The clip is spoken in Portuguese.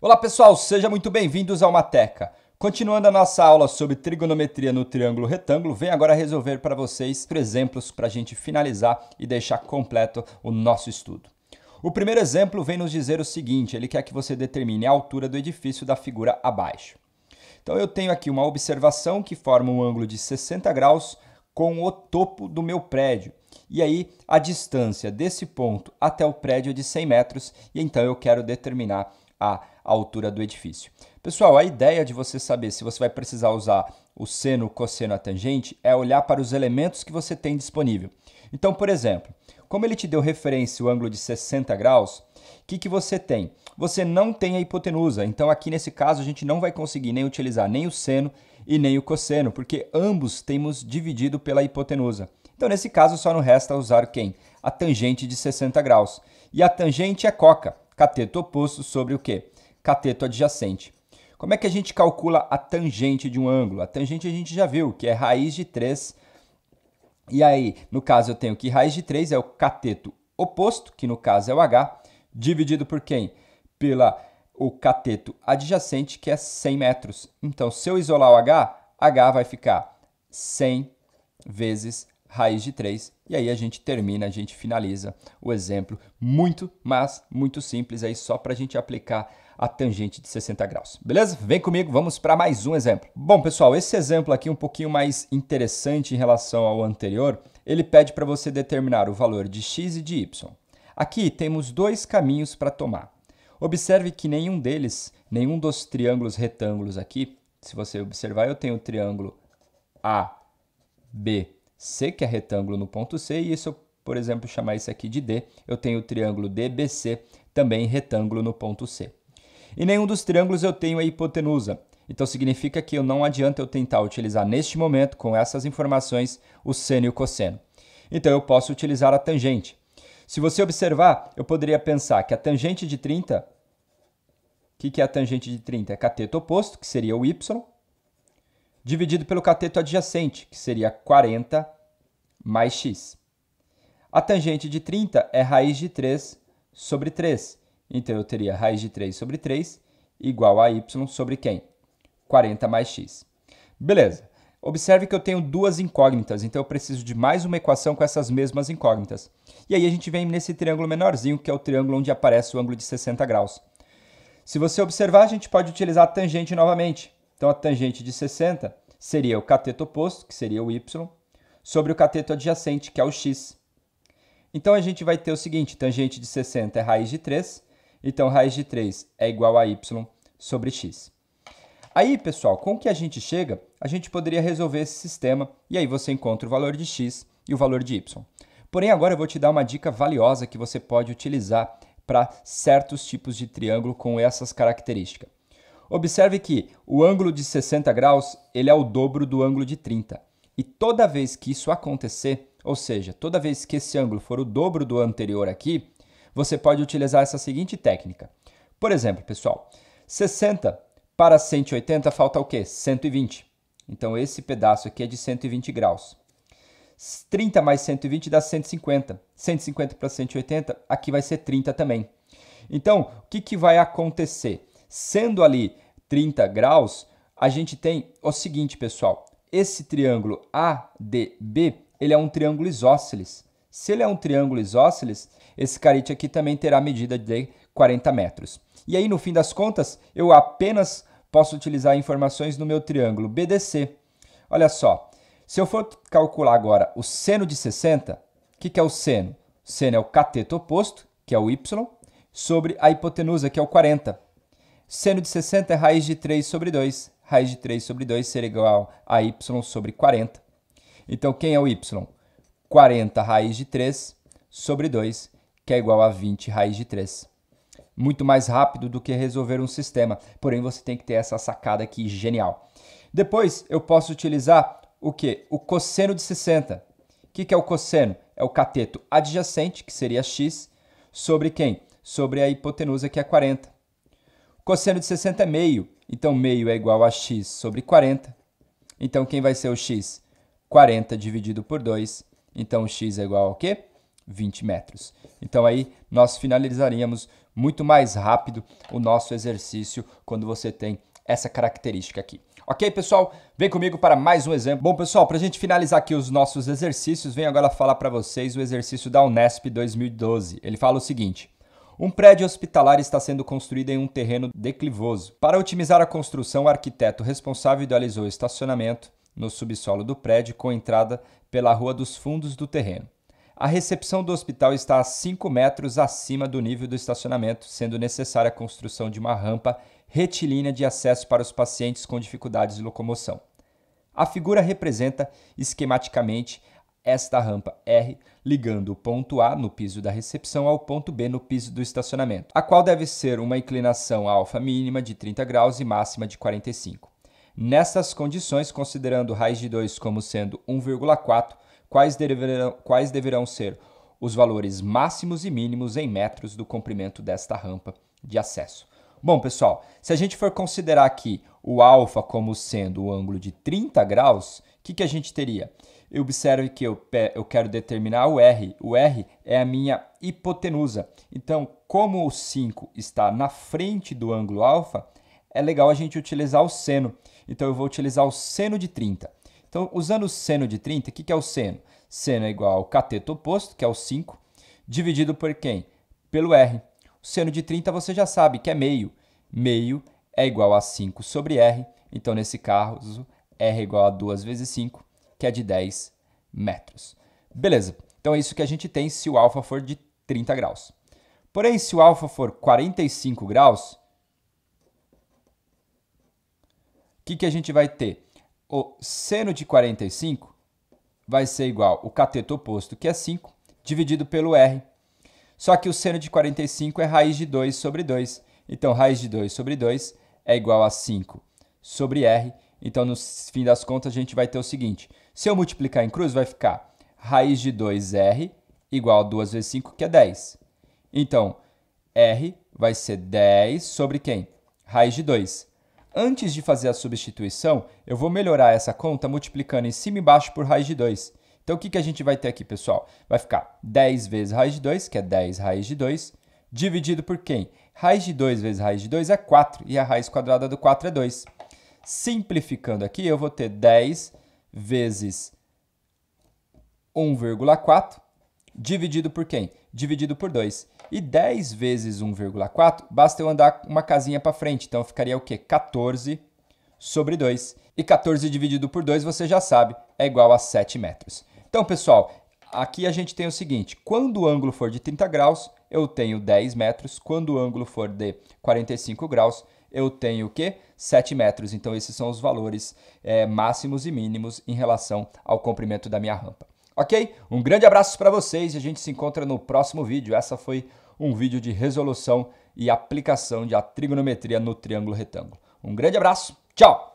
Olá pessoal, sejam muito bem-vindos ao Mateca. Continuando a nossa aula sobre trigonometria no triângulo retângulo, venho agora resolver para vocês exemplos para a gente finalizar e deixar completo o nosso estudo. O primeiro exemplo vem nos dizer o seguinte, ele quer que você determine a altura do edifício da figura abaixo. Então eu tenho aqui uma observação que forma um ângulo de 60 graus com o topo do meu prédio. E aí a distância desse ponto até o prédio é de 100 metros e então eu quero determinar a altura do edifício. Pessoal, a ideia de você saber se você vai precisar usar o seno, o cosseno, a tangente é olhar para os elementos que você tem disponível. Então, por exemplo, como ele te deu referência o ângulo de 60 graus, o que você tem? Você não tem a hipotenusa, então aqui nesse caso a gente não vai conseguir nem utilizar nem o seno e nem o cosseno, porque ambos temos dividido pela hipotenusa. Então nesse caso só não resta usar quem? A tangente de 60 graus. E a tangente é coca, cateto oposto sobre o quê? Cateto adjacente. Como é que a gente calcula a tangente de um ângulo? A tangente a gente já viu, que é raiz de 3. E aí, no caso, eu tenho que raiz de 3 é o cateto oposto, que no caso é o h, dividido por quem? O cateto adjacente, que é 100 metros. Então, se eu isolar o h vai ficar 100 vezes raiz de 3. E aí a gente termina, a gente finaliza o exemplo muito, mas muito simples aí só para a gente aplicar a tangente de 60 graus. Beleza? Vem comigo, vamos para mais um exemplo. Bom, pessoal, esse exemplo aqui é um pouquinho mais interessante em relação ao anterior. Ele pede para você determinar o valor de x e de y. Aqui temos dois caminhos para tomar. Observe que nenhum dos triângulos retângulos aqui, se você observar, eu tenho o triângulo ABC, que é retângulo no ponto C, e se eu, por exemplo, chamar isso aqui de D, eu tenho o triângulo DBC, também retângulo no ponto C. Em nenhum dos triângulos eu tenho a hipotenusa, então significa que não adianta eu tentar utilizar neste momento, com essas informações, o seno e o cosseno. Então eu posso utilizar a tangente. Se você observar, eu poderia pensar que a tangente de 30, o que é a tangente de 30? É cateto oposto, que seria o y, dividido pelo cateto adjacente, que seria 40 mais x. A tangente de 30 é raiz de 3 sobre 3. Então, eu teria raiz de 3 sobre 3 igual a y sobre quem? 40 mais x. Beleza. Observe que eu tenho duas incógnitas, então eu preciso de mais uma equação com essas mesmas incógnitas. E aí a gente vem nesse triângulo menorzinho, que é o triângulo onde aparece o ângulo de 60 graus. Se você observar, a gente pode utilizar a tangente novamente. Então, a tangente de 60 seria o cateto oposto, que seria o y, sobre o cateto adjacente, que é o x. Então, a gente vai ter o seguinte, tangente de 60 é raiz de 3, então raiz de 3 é igual a y sobre x. Aí, pessoal, com o que a gente chega, a gente poderia resolver esse sistema, e aí você encontra o valor de x e o valor de y. Porém, agora eu vou te dar uma dica valiosa que você pode utilizar para certos tipos de triângulo com essas características. Observe que o ângulo de 60 graus ele é o dobro do ângulo de 30. E toda vez que isso acontecer, ou seja, toda vez que esse ângulo for o dobro do anterior aqui, você pode utilizar essa seguinte técnica. Por exemplo, pessoal, 60 para 180 falta o quê? 120. Então, esse pedaço aqui é de 120 graus. 30 mais 120 dá 150. 150 para 180, aqui vai ser 30 também. Então, o que vai acontecer? Sendo ali 30 graus, a gente tem o seguinte, pessoal. Esse triângulo ADB, ele é um triângulo isósceles. Se ele é um triângulo isósceles, esse carite aqui também terá medida de 40 metros. E aí, no fim das contas, eu apenas posso utilizar informações no meu triângulo BDC. Olha só, se eu for calcular agora o seno de 60, o que é o seno? O seno é o cateto oposto, que é o y, sobre a hipotenusa, que é o 40. Seno de 60 é raiz de 3 sobre 2. Raiz de 3 sobre 2 será igual a y sobre 40. Então, quem é o y? 40 raiz de 3 sobre 2, que é igual a 20 raiz de 3. Muito mais rápido do que resolver um sistema, porém você tem que ter essa sacada aqui genial. Depois, eu posso utilizar o quê? O cosseno de 60. O que é o cosseno? É o cateto adjacente, que seria x, sobre quem? Sobre a hipotenusa, que é 40. O cosseno de 60 é meio, então meio é igual a x sobre 40. Então, quem vai ser o x? 40 dividido por 2. Então, o x é igual ao quê? 20 metros. Então aí nós finalizaríamos muito mais rápido o nosso exercício quando você tem essa característica aqui. Ok, pessoal? Vem comigo para mais um exemplo. Bom, pessoal, para a gente finalizar aqui os nossos exercícios, venho agora falar para vocês o exercício da Unesp 2012. Ele fala o seguinte: um prédio hospitalar está sendo construído em um terreno declivoso. Para otimizar a construção, o arquiteto responsável idealizou o estacionamento no subsolo do prédio com entrada pela Rua dos Fundos do terreno. A recepção do hospital está a 5 metros acima do nível do estacionamento, sendo necessária a construção de uma rampa retilínea de acesso para os pacientes com dificuldades de locomoção. A figura representa esquematicamente esta rampa R, ligando o ponto A no piso da recepção ao ponto B no piso do estacionamento, a qual deve ser uma inclinação alfa mínima de 30 graus e máxima de 45. Nessas condições, considerando raiz de 2 como sendo 1,4, quais deverão ser os valores máximos e mínimos em metros do comprimento desta rampa de acesso? Bom, pessoal, se a gente for considerar aqui o alfa como sendo o ângulo de 30 graus, o que a gente teria? Observe que eu quero determinar o R. O R é a minha hipotenusa. Então, como o 5 está na frente do ângulo alfa, é legal a gente utilizar o seno. Então, eu vou utilizar o seno de 30. Então, usando o seno de 30, o que é o seno? Seno é igual ao cateto oposto, que é o 5, dividido por quem? Pelo R. O seno de 30 você já sabe que é meio. Meio é igual a 5 sobre R. Então, nesse caso, R é igual a 2 vezes 5, que é de 10 metros. Beleza. Então, é isso que a gente tem se o alfa for de 30 graus. Porém, se o alfa for 45 graus, o que a gente vai ter? O seno de 45 vai ser igual ao cateto oposto, que é 5, dividido pelo R. Só que o seno de 45 é raiz de 2 sobre 2. Então, raiz de 2 sobre 2 é igual a 5 sobre R. Então, no fim das contas, a gente vai ter o seguinte. Se eu multiplicar em cruz, vai ficar raiz de 2R igual a 2 vezes 5, que é 10. Então, R vai ser 10 sobre quem? Raiz de 2. Antes de fazer a substituição, eu vou melhorar essa conta multiplicando em cima e embaixo por raiz de 2. Então, o que a gente vai ter aqui, pessoal? Vai ficar 10 vezes raiz de 2, que é 10 raiz de 2, dividido por quem? Raiz de 2 vezes raiz de 2 é 4, e a raiz quadrada do 4 é 2. Simplificando aqui, eu vou ter 10 vezes 1,4, dividido por quem? Dividido por 2. E 10 vezes 1,4, basta eu andar uma casinha para frente. Então, ficaria o quê? 14 sobre 2. E 14 dividido por 2, você já sabe, é igual a 7 metros. Então, pessoal, aqui a gente tem o seguinte. Quando o ângulo for de 30 graus, eu tenho 10 metros. Quando o ângulo for de 45 graus, eu tenho o quê? 7 metros. Então, esses são os valores máximos e mínimos em relação ao comprimento da minha rampa. Ok? Um grande abraço para vocês e a gente se encontra no próximo vídeo. Essa foi um vídeo de resolução e aplicação de trigonometria no triângulo retângulo. Um grande abraço, tchau!